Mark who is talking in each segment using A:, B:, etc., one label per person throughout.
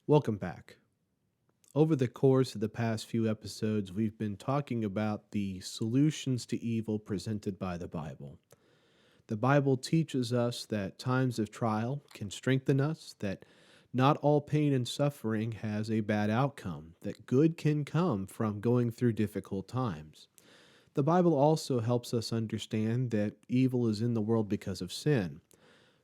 A: Welcome back. Over the course of the past few episodes, we've been talking about the solutions to evil presented by the Bible. The Bible teaches us that times of trial can strengthen us, that not all pain and suffering has a bad outcome, that good can come from going through difficult times. The Bible also helps us understand that evil is in the world because of sin.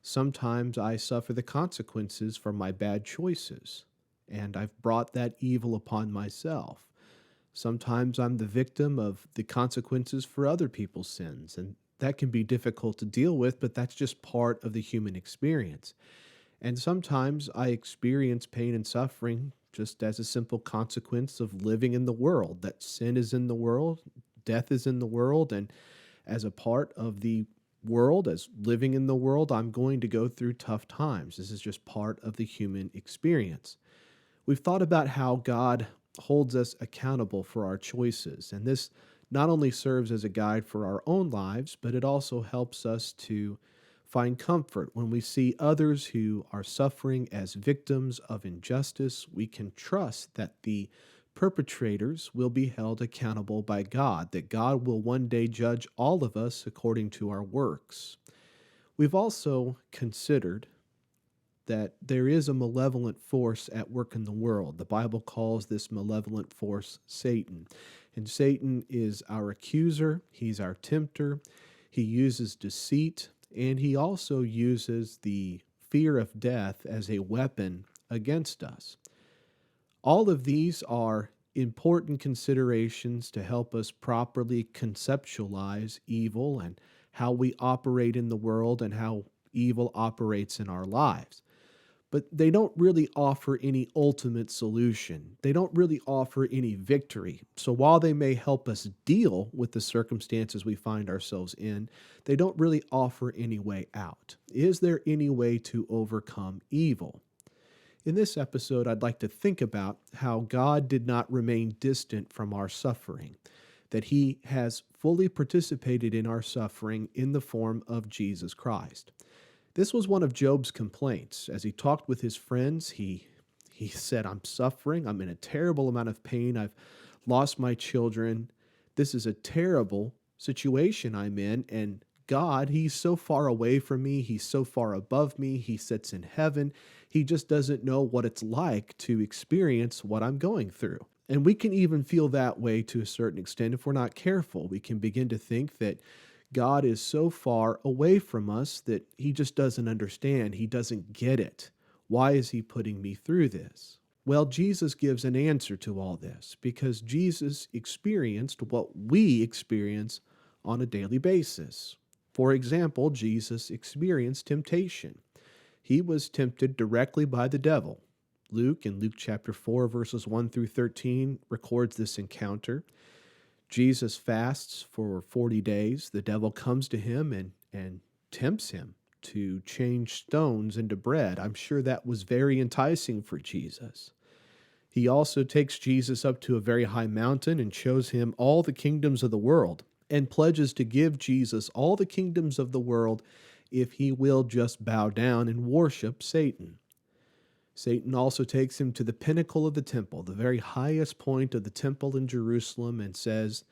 A: Sometimes I suffer the consequences for my bad choices, and I've brought that evil upon myself. Sometimes I'm the victim of the consequences for other people's sins, and that can be difficult to deal with, but that's just part of the human experience. And sometimes I experience pain and suffering just as a simple consequence of living in the world, that sin is in the world, death is in the world, and as a part of the world, as living in the world, I'm going to go through tough times. This is just part of the human experience. We've thought about how God holds us accountable for our choices, and this not only serves as a guide for our own lives, but it also helps us to find comfort when we see others who are suffering as victims of injustice. We can trust that the perpetrators will be held accountable by God, that God will one day judge all of us according to our works. We've also considered that there is a malevolent force at work in the world. The Bible calls this malevolent force Satan. And Satan is our accuser, he's our tempter, he uses deceit, and he also uses the fear of death as a weapon against us. All of these are important considerations to help us properly conceptualize evil and how we operate in the world and how evil operates in our lives. But they don't really offer any ultimate solution. They don't really offer any victory. So while they may help us deal with the circumstances we find ourselves in, they don't really offer any way out. Is there any way to overcome evil? In this episode, I'd like to think about how God did not remain distant from our suffering, that he has fully participated in our suffering in the form of Jesus Christ. This was one of Job's complaints. As he talked with his friends, he said, I'm suffering. I'm in a terrible amount of pain. I've lost my children. This is a terrible situation I'm in. And God, he's so far away from me. He's so far above me. He sits in heaven. He just doesn't know what it's like to experience what I'm going through. And we can even feel that way to a certain extent if we're not careful. We can begin to think that God is so far away from us that he just doesn't understand. He doesn't get it. Why is he putting me through this? Well, Jesus gives an answer to all this because Jesus experienced what we experience on a daily basis. For example, Jesus experienced temptation. He was tempted directly by the devil. Luke, in Luke chapter 4, verses 1 through 13, records this encounter. Jesus fasts for 40 days. The devil comes to him and tempts him to change stones into bread. I'm sure that was very enticing for Jesus. He also takes Jesus up to a very high mountain and shows him all the kingdoms of the world and pledges to give Jesus all the kingdoms of the world if he will just bow down and worship Satan. Satan also takes him to the pinnacle of the temple, the very highest point of the temple in Jerusalem, and says,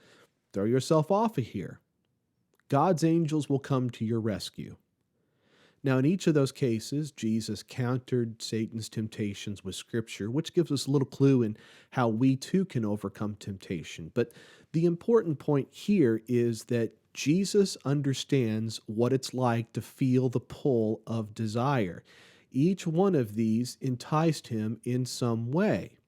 A: throw yourself off of here. God's angels will come to your rescue. Now, in each of those cases, Jesus countered Satan's temptations with Scripture, which gives us a little clue in how we too can overcome temptation. But the important point here is that Jesus understands what it's like to feel the pull of desire. Each one of these enticed him in some way.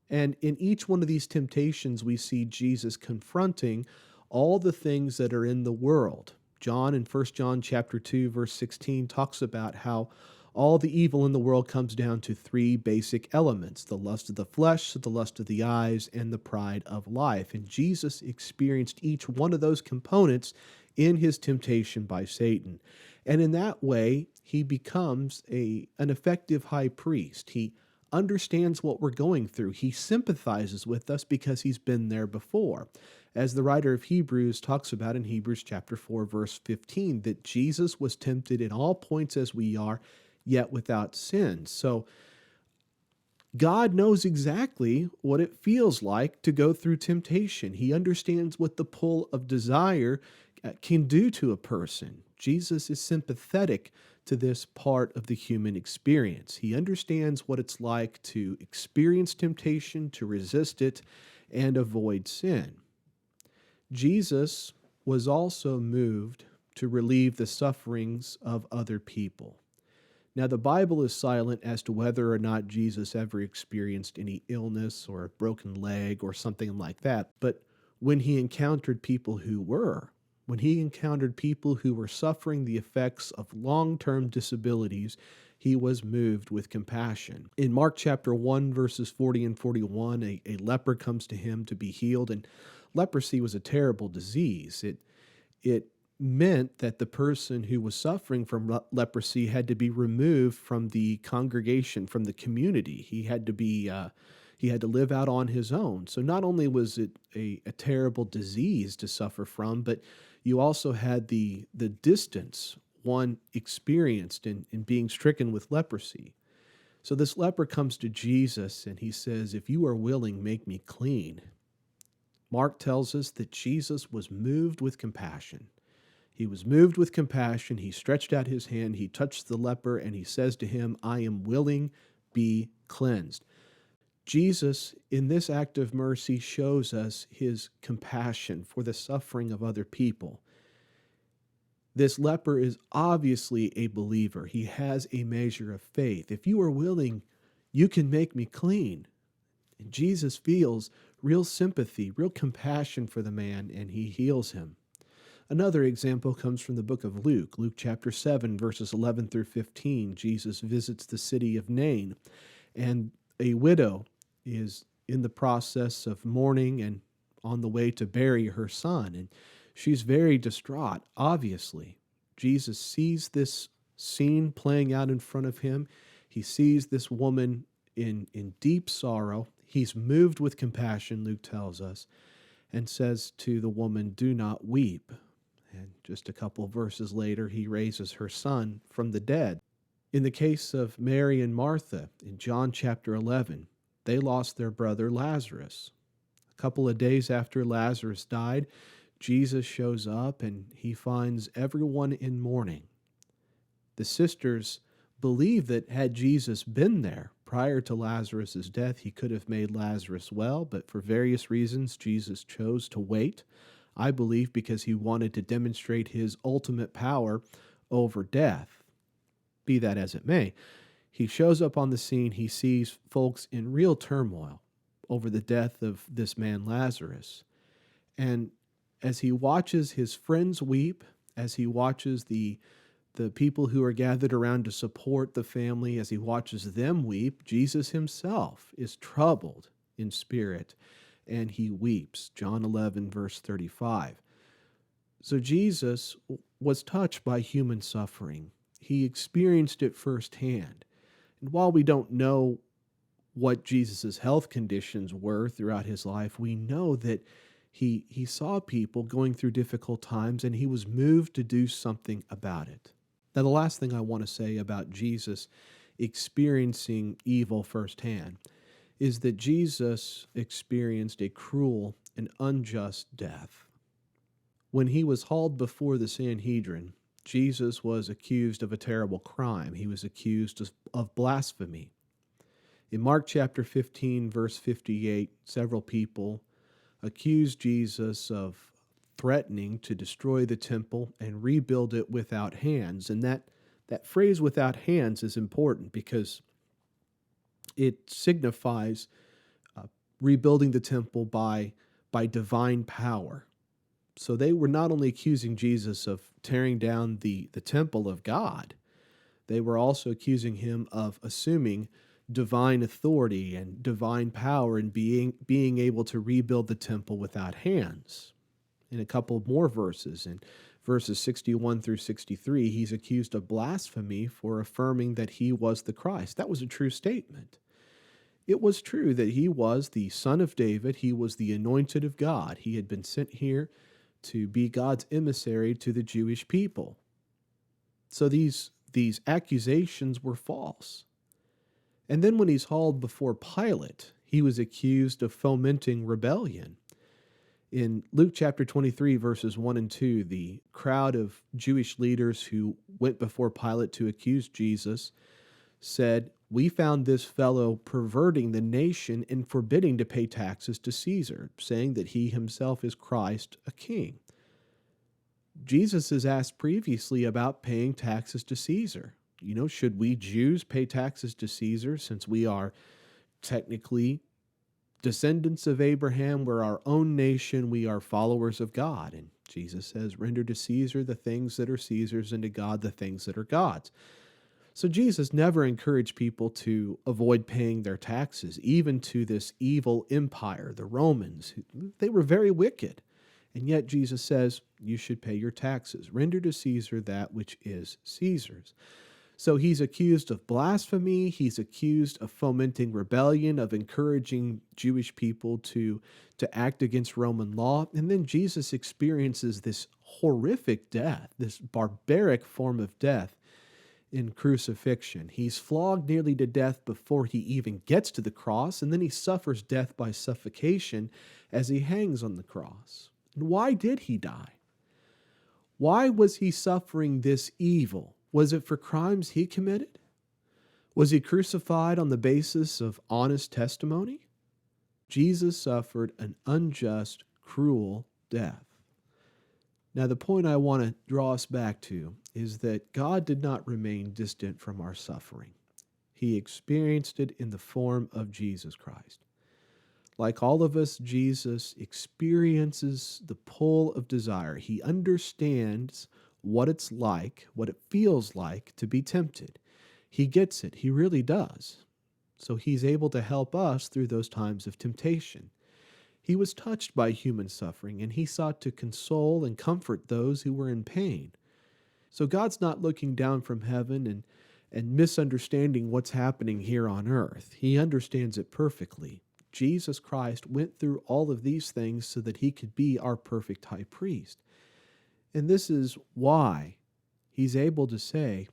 A: And in each one of these temptations, we see Jesus confronting all the things that are in the world. John in 1 John chapter 2, verse 16 talks about how all the evil in the world comes down to three basic elements: the lust of the flesh, the lust of the eyes, and the pride of life. And Jesus experienced each one of those components in his temptation by Satan. And in that way, he becomes an effective high priest. He understands what we're going through. He sympathizes with us because he's been there before. As the writer of Hebrews talks about in Hebrews chapter 4, verse 15, that Jesus was tempted in all points as we are, yet without sin. So God knows exactly what it feels like to go through temptation. He understands what the pull of desire can do to a person. Jesus is sympathetic to this part of the human experience. He understands what it's like to experience temptation, to resist it, and avoid sin. Jesus was also moved to relieve the sufferings of other people. Now, the Bible is silent as to whether or not Jesus ever experienced any illness or a broken leg or something like that. But when he encountered people who were, when he encountered people who were suffering the effects of long-term disabilities, he was moved with compassion. In Mark chapter 1, verses 40 and 41, a leper comes to him to be healed, and leprosy was a terrible disease. It meant that the person who was suffering from leprosy had to be removed from the congregation, from the community. He had to live out on his own. So not only was it a terrible disease to suffer from, but you also had the distance one experienced in being stricken with leprosy. So this leper comes to Jesus and he says, "If you are willing, make me clean." Mark tells us that Jesus was moved with compassion. He was moved with compassion. He stretched out his hand. He touched the leper and he says to him, "I am willing, be cleansed." Jesus, in this act of mercy, shows us his compassion for the suffering of other people. This leper is obviously a believer. He has a measure of faith. "If you are willing, you can make me clean." And Jesus feels real sympathy, real compassion for the man, and he heals him. Another example comes from the book of Luke. Luke chapter 7, verses 11 through 15. Jesus visits the city of Nain, and a widow is in the process of mourning and on the way to bury her son, and she's very distraught, obviously. Jesus sees this scene playing out in front of him. He sees this woman in deep sorrow. He's moved with compassion, Luke tells us, and says to the woman, "Do not weep." And just a couple verses later, he raises her son from the dead. In the case of Mary and Martha, in John chapter 11, they lost their brother Lazarus. A couple of days after Lazarus died, Jesus shows up and he finds everyone in mourning. The sisters believe that had Jesus been there prior to Lazarus' death, he could have made Lazarus well, but for various reasons, Jesus chose to wait. I believe because he wanted to demonstrate his ultimate power over death. Be that as it may, he shows up on the scene. He sees folks in real turmoil over the death of this man Lazarus. And as he watches his friends weep, as he watches the people who are gathered around to support the family, as he watches them weep, Jesus himself is troubled in spirit, and he weeps. John 11, verse 35. So Jesus was touched by human suffering. He experienced it firsthand. And while we don't know what Jesus' health conditions were throughout his life, we know that he saw people going through difficult times and he was moved to do something about it. Now, the last thing I want to say about Jesus experiencing evil firsthand is that Jesus experienced a cruel and unjust death. When he was hauled before the Sanhedrin, Jesus was accused of a terrible crime. He was accused of blasphemy. In Mark chapter 15, verse 58, several people accused Jesus of threatening to destroy the temple and rebuild it without hands. And that phrase "without hands" is important because it signifies rebuilding the temple by divine power. So they were not only accusing Jesus of tearing down the temple of God, they were also accusing him of assuming divine authority and divine power and being able to rebuild the temple without hands. In a couple more verses, in verses 61 through 63, he's accused of blasphemy for affirming that he was the Christ. That was a true statement. It was true that he was the Son of David. He was the anointed of God. He had been sent here to be God's emissary to the Jewish people. So these accusations were false. And then when he's hauled before Pilate, he was accused of fomenting rebellion. In Luke chapter 23, verses 1 and 2, the crowd of Jewish leaders who went before Pilate to accuse Jesus said, "We found this fellow perverting the nation and forbidding to pay taxes to Caesar, saying that he himself is Christ, a king." Jesus is asked previously about paying taxes to Caesar. Should we Jews pay taxes to Caesar since we are technically descendants of Abraham? We're our own nation. We are followers of God. And Jesus says, "Render to Caesar the things that are Caesar's, and to God the things that are God's." So Jesus never encouraged people to avoid paying their taxes, even to this evil empire, the Romans. They were very wicked. And yet Jesus says, you should pay your taxes. Render to Caesar that which is Caesar's. So he's accused of blasphemy. He's accused of fomenting rebellion, of encouraging Jewish people to act against Roman law. And then Jesus experiences this horrific death, this barbaric form of death in crucifixion. He's flogged nearly to death before he even gets to the cross, and then he suffers death by suffocation as he hangs on the cross. And why did he die? Why was he suffering this evil? Was it for crimes he committed? Was he crucified on the basis of honest testimony? Jesus suffered an unjust, cruel death. Now, the point I want to draw us back to is that God did not remain distant from our suffering. He experienced it in the form of Jesus Christ. Like all of us, Jesus experiences the pull of desire. He understands what it's like, what it feels like to be tempted. He gets it. He really does. So he's able to help us through those times of temptation. He was touched by human suffering, and he sought to console and comfort those who were in pain. So God's not looking down from heaven and misunderstanding what's happening here on earth. He understands it perfectly. Jesus Christ went through all of these things so that he could be our perfect high priest. And this is why he's able to say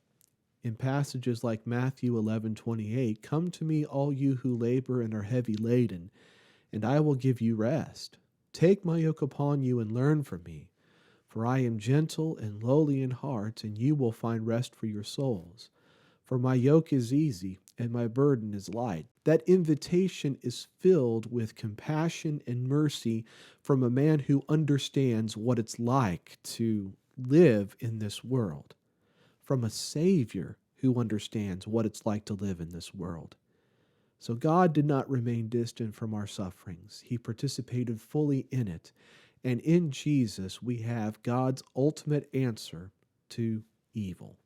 A: in passages like Matthew 11:28, "Come to me, all you who labor and are heavy laden, and I will give you rest. Take my yoke upon you and learn from me, for I am gentle and lowly in heart, and you will find rest for your souls. For my yoke is easy and my burden is light." That invitation is filled with compassion and mercy from a man who understands what it's like to live in this world, from a Savior who understands what it's like to live in this world. So God did not remain distant from our sufferings. He participated fully in it. And in Jesus, we have God's ultimate answer to evil.